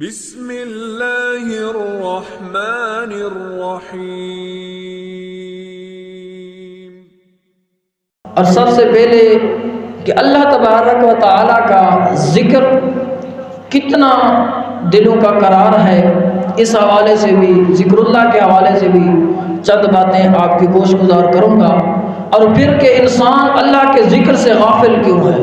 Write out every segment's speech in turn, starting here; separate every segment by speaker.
Speaker 1: بسم اللہ الرحمن الرحیم۔
Speaker 2: اور سب سے پہلے کہ اللہ تبارک و تعالیٰ کا ذکر کتنا دلوں کا قرار ہے، اس حوالے سے بھی ذکر اللہ کے حوالے سے بھی چند باتیں آپ کی گوش گزار کروں گا، اور پھر کہ انسان اللہ کے ذکر سے غافل کیوں ہے،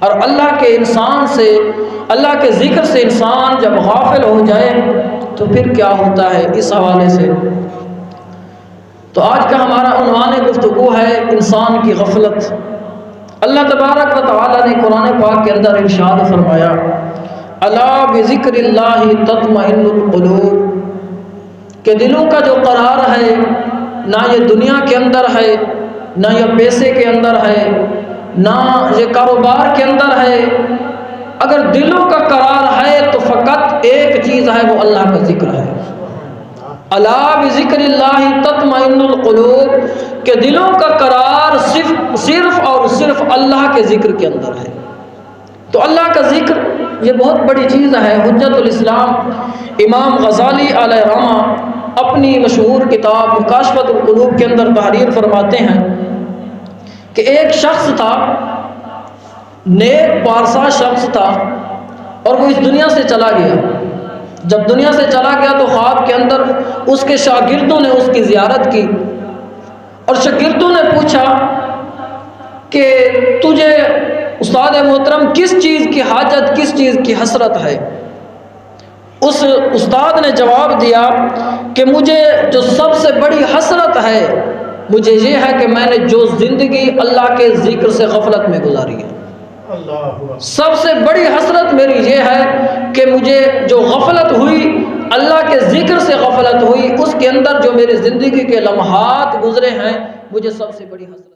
Speaker 2: اور اللہ کے ذکر سے انسان جب غافل ہو جائے تو پھر کیا ہوتا ہے، اس حوالے سے تو آج کا ہمارا عنوان گفتگو ہے انسان کی غفلت۔ اللہ تبارک و تعالیٰ نے قرآن پاک کے اندر ارشاد فرمایا، الا بذکر اللہ تطمئن القلوب، کہ دلوں کا جو قرار ہے نہ یہ دنیا کے اندر ہے، نہ یہ پیسے کے اندر ہے، نہ یہ کاروبار کے اندر ہے۔ اگر دلوں کا قرار ہے تو فقط ایک چیز ہے، وہ اللہ کا ذکر ہے۔ الا بذکر اللہ تطمئن القلوب، کہ دلوں کا قرار صرف اور صرف اللہ کے ذکر کے اندر ہے۔ تو اللہ کا ذکر یہ بہت بڑی چیز ہے۔ حجت الاسلام امام غزالی علیہ رحمہ اپنی مشہور کتاب مکاشفۃ القلوب کے اندر تحریر فرماتے ہیں کہ ایک شخص تھا، نیک پارسا شخص تھا، اور وہ اس دنیا سے چلا گیا۔ جب دنیا سے چلا گیا تو خواب کے اندر اس کے شاگردوں نے اس کی زیارت کی، اور شاگردوں نے پوچھا کہ تجھے استاد محترم کس چیز کی حاجت، کس چیز کی حسرت ہے؟ اس استاد نے جواب دیا کہ مجھے جو سب سے بڑی حسرت ہے مجھے یہ ہے کہ میں نے جو زندگی اللہ کے ذکر سے غفلت میں گزاری ہے۔ سب سے بڑی حسرت میری یہ ہے کہ مجھے جو غفلت ہوئی، اللہ کے ذکر سے غفلت ہوئی، اس کے اندر جو میری زندگی کے لمحات گزرے ہیں، مجھے سب سے بڑی حسرت